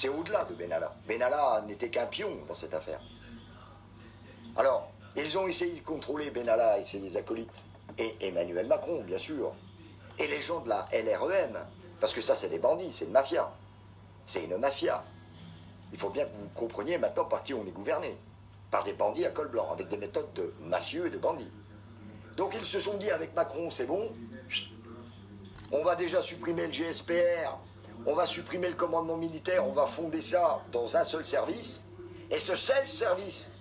c'est au-delà de Benalla. Benalla n'était qu'un pion dans cette affaire. Alors, ils ont essayé de contrôler Benalla et ses acolytes, et Emmanuel Macron, bien sûr, et les gens de la LREM, parce que ça, c'est des bandits, c'est une mafia. C'est une mafia. Il faut bien que vous compreniez maintenant par qui on est gouverné. Par des bandits à col blanc, avec des méthodes de mafieux et de bandits. Donc ils se sont dit avec Macron, c'est bon, on va déjà supprimer le GSPR, on va supprimer le commandement militaire, on va fonder ça dans un seul service, et ce seul service,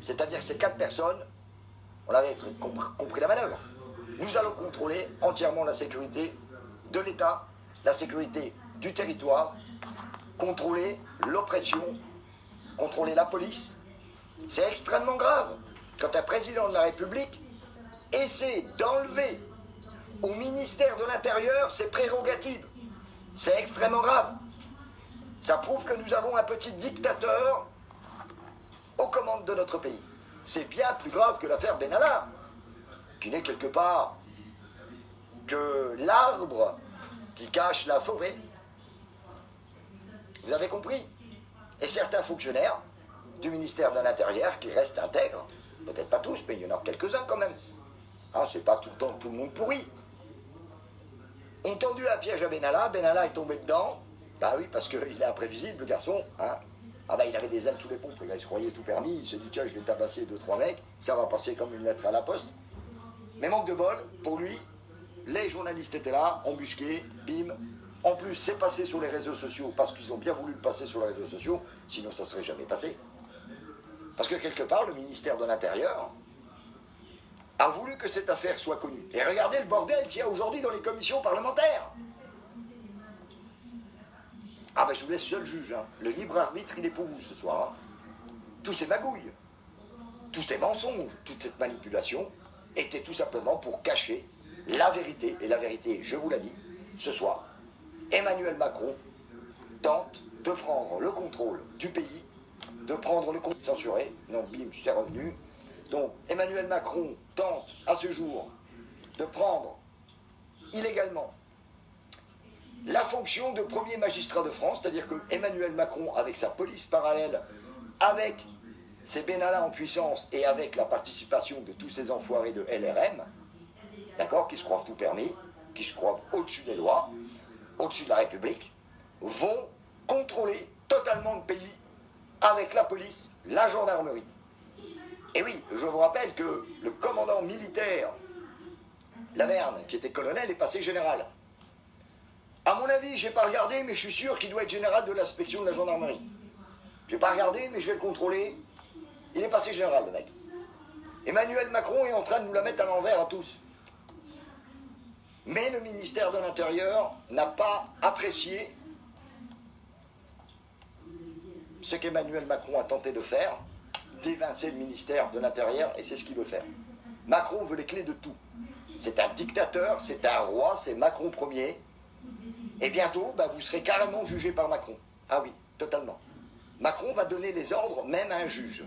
c'est-à-dire ces 4 personnes, on avait compris la manœuvre. Nous allons contrôler entièrement la sécurité de l'État, la sécurité du territoire, contrôler l'oppression, contrôler la police. C'est extrêmement grave quand un président de la République essaie d'enlever au ministère de l'Intérieur ses prérogatives. C'est extrêmement grave. Ça prouve que nous avons un petit dictateur aux commandes de notre pays. C'est bien plus grave que l'affaire Benalla, qui n'est quelque part que l'arbre qui cache la forêt. Vous avez compris? Et certains fonctionnaires du ministère de l'Intérieur qui restent intègres, peut-être pas tous, mais il y en a quelques-uns quand même. Hein, c'est pas tout le temps tout le monde pourri. Ont tendu un piège à Benalla, Benalla est tombé dedans. Bah oui, parce qu'il est imprévisible, le garçon. Hein. Ah bah il avait des ailes sous les pompes, il se croyait tout permis, il s'est dit tiens je vais tabasser 2-3 mecs, ça va passer comme une lettre à la poste. Mais manque de bol, pour lui, les journalistes étaient là, embusqués, bim. En plus, c'est passé sur les réseaux sociaux parce qu'ils ont bien voulu le passer sur les réseaux sociaux, sinon ça ne serait jamais passé. Parce que quelque part, le ministère de l'Intérieur a voulu que cette affaire soit connue. Et regardez le bordel qu'il y a aujourd'hui dans les commissions parlementaires. Ah ben je vous laisse seul juge, hein. Le libre arbitre il est pour vous ce soir. Hein. Tous ces magouilles, tous ces mensonges, toute cette manipulation était tout simplement pour cacher la vérité. Et la vérité, je vous l'ai dit, ce soir, Emmanuel Macron tente de prendre le contrôle du pays, de prendre le contrôle censuré. Non, bim, c'est revenu. Donc Emmanuel Macron tente à ce jour de prendre illégalement la fonction de premier magistrat de France, c'est-à-dire que Emmanuel Macron, avec sa police parallèle, avec ses Benalla en puissance et avec la participation de tous ces enfoirés de LRM, d'accord, qui se croient tout permis, qui se croient au-dessus des lois, au-dessus de la République, vont contrôler totalement le pays avec la police, la gendarmerie. Et oui, je vous rappelle que le commandant militaire, Laverne, qui était colonel, est passé général. À mon avis, je n'ai pas regardé, mais je suis sûr qu'il doit être général de l'inspection de la gendarmerie. Je n'ai pas regardé, mais je vais le contrôler. Il est passé général, le mec. Emmanuel Macron est en train de nous la mettre à l'envers à tous. Mais le ministère de l'Intérieur n'a pas apprécié ce qu'Emmanuel Macron a tenté de faire, d'évincer le ministère de l'Intérieur, et c'est ce qu'il veut faire. Macron veut les clés de tout. C'est un dictateur, c'est un roi, c'est Macron premier. Et bientôt, bah, vous serez carrément jugé par Macron. Ah oui, totalement. Macron va donner les ordres même à un juge.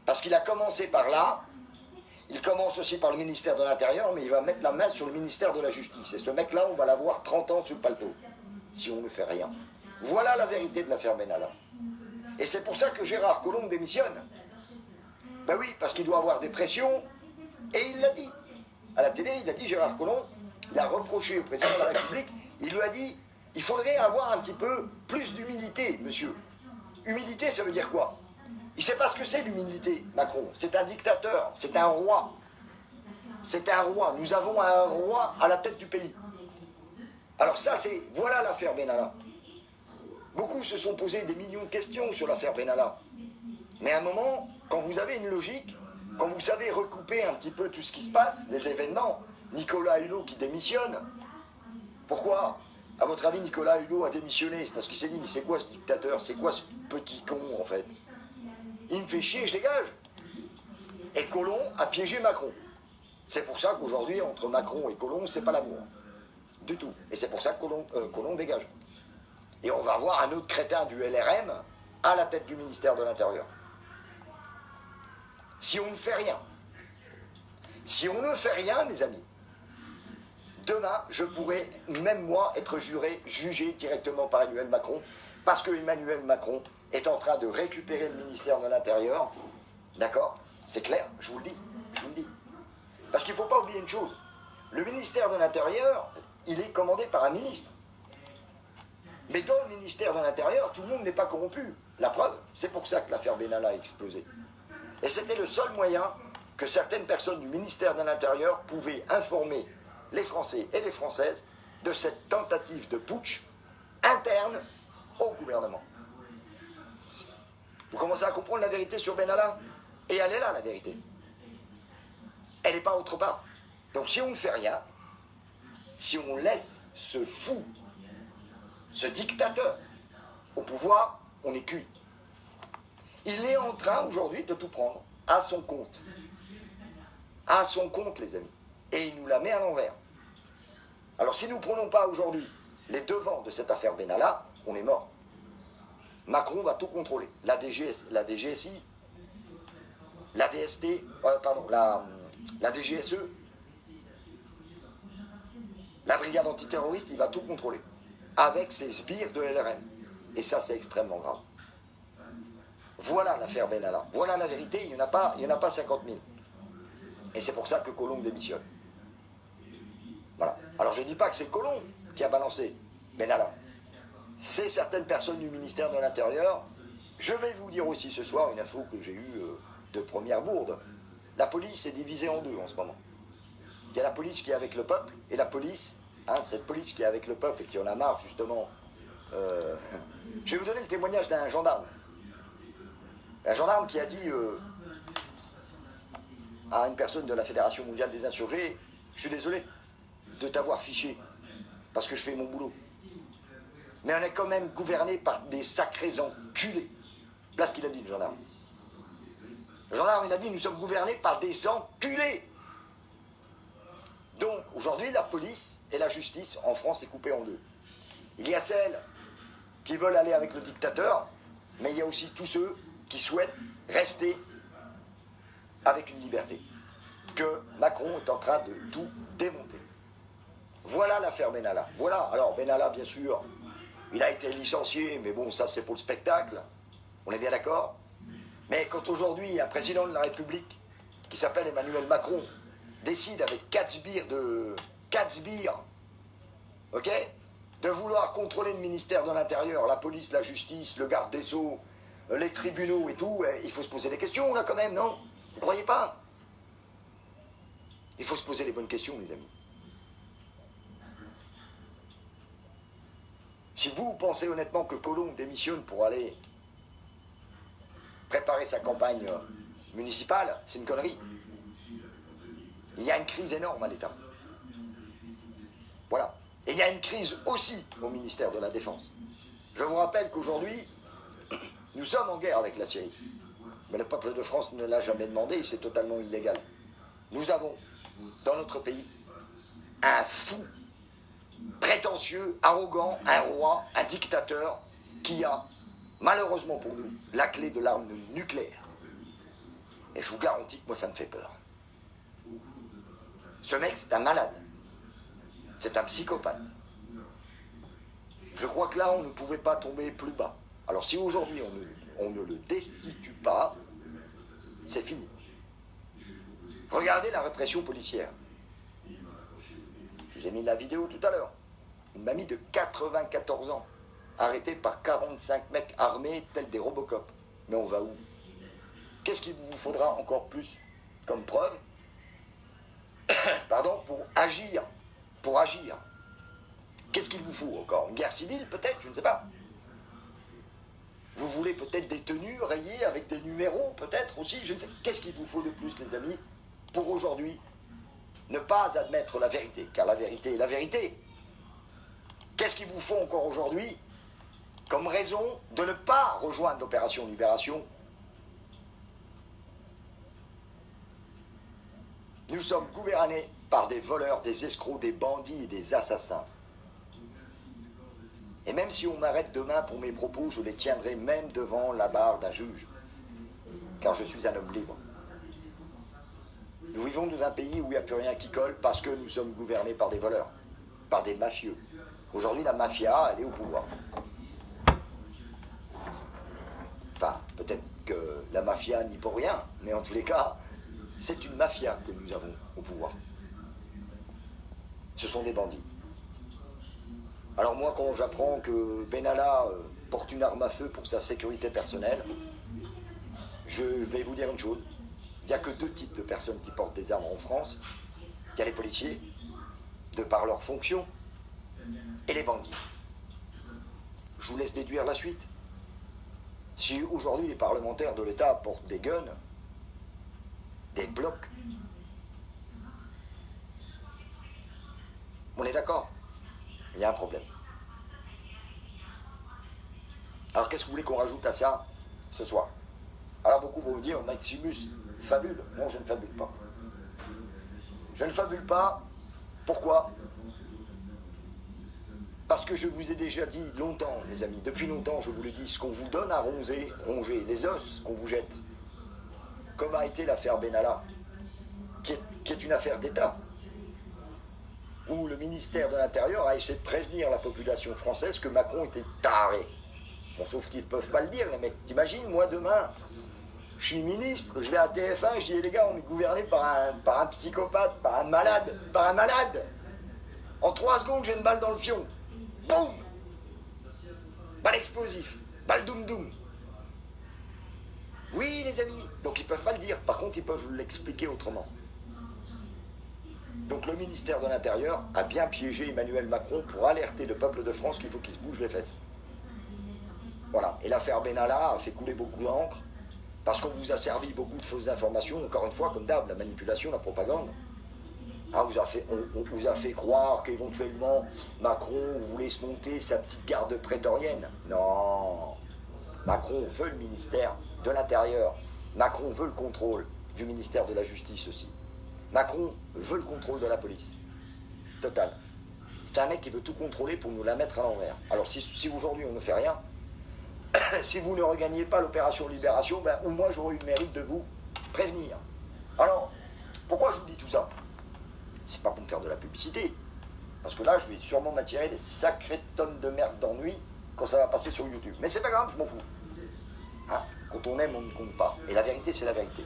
Parce qu'il a commencé par là, il commence aussi par le ministère de l'Intérieur, mais il va mettre la main sur le ministère de la Justice. Et ce mec-là, on va l'avoir 30 ans sous le paletot, si on ne fait rien. Voilà la vérité de l'affaire Benalla. Et c'est pour ça que Gérard Collomb démissionne. Ben oui, parce qu'il doit avoir des pressions, et il l'a dit. À la télé, il a dit, Gérard Collomb, il a reproché au président de la République, il lui a dit, il faudrait avoir un petit peu plus d'humilité, monsieur. Humilité, ça veut dire quoi? Il ne sait pas ce que c'est l'humilité, Macron. C'est un dictateur, c'est un roi. C'est un roi. Nous avons un roi à la tête du pays. Alors ça, c'est... Voilà l'affaire Benalla. Beaucoup se sont posés des millions de questions sur l'affaire Benalla. Mais à un moment, quand vous avez une logique, quand vous savez recouper un petit peu tout ce qui se passe, les événements, Nicolas Hulot qui démissionne, pourquoi, à votre avis, Nicolas Hulot a démissionné? C'est parce qu'il s'est dit, mais c'est quoi ce dictateur? C'est quoi ce petit con, en fait? Il me fait chier, je dégage. Et Collomb a piégé Macron. C'est pour ça qu'aujourd'hui, entre Macron et Collomb, c'est pas l'amour. Du tout. Et c'est pour ça que Collomb dégage. Et on va avoir un autre crétin du LRM à la tête du ministère de l'Intérieur. Si on ne fait rien. Si on ne fait rien, mes amis, demain, je pourrais, même moi, être jugé directement par Emmanuel Macron Parce que Emmanuel Macron est en train de récupérer le ministère de l'Intérieur. D'accord? C'est clair, je vous le dis. Je vous le dis. Parce qu'il ne faut pas oublier une chose. Le ministère de l'Intérieur, il est commandé par un ministre. Mais dans le ministère de l'Intérieur, tout le monde n'est pas corrompu. La preuve, c'est pour ça que l'affaire Benalla a explosé. Et c'était le seul moyen que certaines personnes du ministère de l'Intérieur pouvaient informer les Français et les Françaises de cette tentative de putsch interne au gouvernement. Vous commencez à comprendre la vérité sur Benalla? Et elle est là, la vérité. Elle n'est pas autre part. Donc si on ne fait rien, si on laisse ce fou, ce dictateur au pouvoir, on est cuit. Il est en train aujourd'hui de tout prendre à son compte. À son compte, les amis. Et il nous la met à l'envers. Alors si nous ne prenons pas aujourd'hui les devants de cette affaire Benalla, on est mort. Macron va tout contrôler. La DGSI, la DST, la DGSE, la brigade antiterroriste, il va tout contrôler. Avec ses sbires de LRM. Et ça, c'est extrêmement grave. Voilà l'affaire Benalla. Voilà la vérité, il n'y en a pas 50 000. Et c'est pour ça que Collomb démissionne. Voilà. Alors je ne dis pas que c'est Collomb qui a balancé Benalla. C'est certaines personnes du ministère de l'Intérieur. Je vais vous dire aussi ce soir une info que j'ai eue de première bourde. La police est divisée en deux en ce moment. Il y a la police qui est avec le peuple et la police, cette police qui est avec le peuple et qui en a marre justement. Je vais vous donner le témoignage d'un gendarme. Un gendarme qui a dit à une personne de la Fédération mondiale des insurgés, je suis désolé de t'avoir fiché, parce que je fais mon boulot. Mais on est quand même gouverné par des sacrés enculés. Voilà ce qu'il a dit, le gendarme. Le gendarme, il a dit, nous sommes gouvernés par des enculés. Donc, aujourd'hui, la police et la justice en France est coupée en deux. Il y a celles qui veulent aller avec le dictateur, mais il y a aussi tous ceux qui souhaitent rester avec une liberté, que Macron est en train de tout démonter. Voilà l'affaire Benalla. Voilà. Alors Benalla, bien sûr, il a été licencié, mais bon, ça c'est pour le spectacle. On est bien d'accord? Mais quand aujourd'hui un président de la République, qui s'appelle Emmanuel Macron, décide avec 4 sbires, ok, de vouloir contrôler le ministère de l'Intérieur, la police, la justice, le garde des Sceaux, les tribunaux et tout, il faut se poser des questions là quand même, non? Vous croyez pas? Il faut se poser les bonnes questions, les amis. Si vous pensez honnêtement que Collomb démissionne pour aller préparer sa campagne municipale, c'est une connerie. Il y a une crise énorme à l'État. Voilà. Et il y a une crise aussi au ministère de la Défense. Je vous rappelle qu'aujourd'hui, nous sommes en guerre avec la Syrie. Mais le peuple de France ne l'a jamais demandé et c'est totalement illégal. Nous avons, dans notre pays, un fou, prétentieux, arrogant, un roi, un dictateur, qui a, malheureusement pour nous, la clé de l'arme nucléaire. Et je vous garantis que moi, ça me fait peur. Ce mec, c'est un malade. C'est un psychopathe. Je crois que là, on ne pouvait pas tomber plus bas. Alors si aujourd'hui, on ne le destitue pas, c'est fini. Regardez la répression policière. Je vous ai mis la vidéo tout à l'heure. Une mamie de 94 ans, arrêtée par 45 mecs armés tels des Robocop. Mais on va où? Qu'est-ce qu'il vous faudra encore plus comme preuve, pardon, pour agir? Qu'est-ce qu'il vous faut encore? Une guerre civile peut-être? Je ne sais pas. Vous voulez peut-être des tenues rayées avec des numéros, peut-être aussi, je ne sais. Qu'est-ce qu'il vous faut de plus, les amis, pour aujourd'hui ne pas admettre la vérité? Car la vérité est la vérité. Qu'est-ce qu'il vous faut encore aujourd'hui comme raison de ne pas rejoindre l'opération Libération? Nous sommes gouvernés par des voleurs, des escrocs, des bandits et des assassins. Et même si on m'arrête demain pour mes propos, je les tiendrai même devant la barre d'un juge. Car je suis un homme libre. Nous vivons dans un pays où il n'y a plus rien qui colle parce que nous sommes gouvernés par des voleurs, par des mafieux. Aujourd'hui, la mafia, elle est au pouvoir. la mafia ni pour rien, mais en tous les cas, c'est une mafia que nous avons au pouvoir. Ce sont des bandits. Alors moi, quand j'apprends que Benalla porte une arme à feu pour sa sécurité personnelle, je vais vous dire une chose. Il n'y a que 2 types de personnes qui portent des armes en France. Il y a les policiers, de par leur fonction, et les bandits. Je vous laisse déduire la suite. Si aujourd'hui les parlementaires de l'État portent des guns, des blocs, on est d'accord, il y a un problème. Alors qu'est-ce que vous voulez qu'on rajoute à ça ce soir? Alors beaucoup vont me dire, Maximus fabule. Non, je ne fabule pas. Je ne fabule pas. Pourquoi? Parce que je vous ai déjà dit longtemps, mes amis, depuis longtemps, je vous le dis, ce qu'on vous donne à ronger, les os qu'on vous jette, comme a été l'affaire Benalla, qui est une affaire d'État, où le ministère de l'Intérieur a essayé de prévenir la population française que Macron était taré. Bon, sauf qu'ils ne peuvent pas le dire, les mecs. T'imagines, moi, demain, je suis ministre, je vais à TF1, je dis, les gars, on est gouverné par un psychopathe, par un malade. En 3 secondes, j'ai une balle dans le fion. Boum! Balle explosif, balle doum-doum. Oui, les amis, donc ils ne peuvent pas le dire. Par contre, ils peuvent l'expliquer autrement. Donc le ministère de l'Intérieur a bien piégé Emmanuel Macron pour alerter le peuple de France qu'il faut qu'il se bouge les fesses. Voilà, et l'affaire Benalla a fait couler beaucoup d'encre, parce qu'on vous a servi beaucoup de fausses informations, encore une fois, comme d'hab, la manipulation, la propagande. Ah, on vous a fait croire qu'éventuellement Macron voulait se monter sa petite garde prétorienne. Non, Macron veut le ministère de l'Intérieur. Macron veut le contrôle du ministère de la Justice aussi. Macron veut le contrôle de la police. Total. C'est un mec qui veut tout contrôler pour nous la mettre à l'envers. Alors si aujourd'hui on ne fait rien, si vous ne regagnez pas l'opération Libération, ben, au moins j'aurai eu le mérite de vous prévenir. Alors, pourquoi je vous dis tout ça? C'est pas pour me faire de la publicité. Parce que là, je vais sûrement m'attirer des sacrées tonnes de merde d'ennui quand ça va passer sur YouTube. Mais c'est pas grave, je m'en fous. Hein? Quand on aime, on ne compte pas. Et la vérité, c'est la vérité.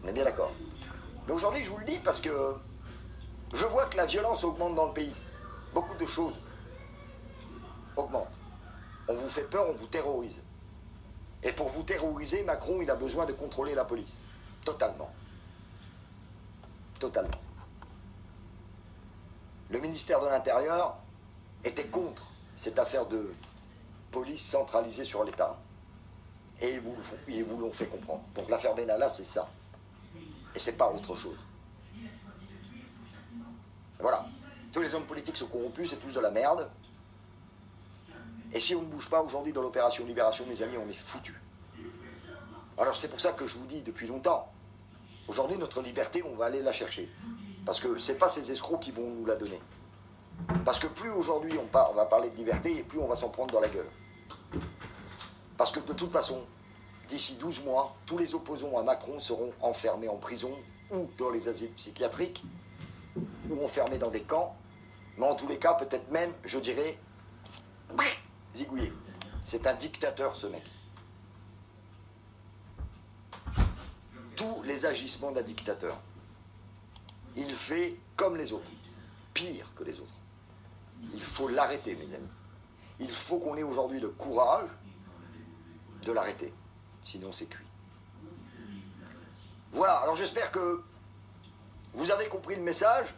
On est bien d'accord. Mais aujourd'hui, je vous le dis parce que je vois que la violence augmente dans le pays. Beaucoup de choses augmentent. On vous fait peur, on vous terrorise. Et pour vous terroriser, Macron, il a besoin de contrôler la police. Totalement. Totalement. Le ministère de l'Intérieur était contre cette affaire de police centralisée sur l'État. Et ils vous l'ont fait comprendre. Donc l'affaire Benalla, c'est ça. Et c'est pas autre chose. Voilà. Tous les hommes politiques sont corrompus, c'est tous de la merde. Et si on ne bouge pas aujourd'hui dans l'opération Libération, mes amis, on est foutus. Alors c'est pour ça que je vous dis depuis longtemps, aujourd'hui notre liberté, on va aller la chercher. Parce que c'est pas ces escrocs qui vont nous la donner. Parce que plus aujourd'hui on va parler de liberté, et plus on va s'en prendre dans la gueule. Parce que de toute façon, d'ici 12 mois, tous les opposants à Macron seront enfermés en prison, ou dans les asiles psychiatriques, ou enfermés dans des camps, mais en tous les cas, peut-être même, je dirais, zigouillé. C'est un dictateur, ce mec. Tous les agissements d'un dictateur. Il fait comme les autres, pire que les autres. Il faut l'arrêter, mes amis. Il faut qu'on ait aujourd'hui le courage de l'arrêter. Sinon, c'est cuit. Voilà, alors j'espère que vous avez compris le message.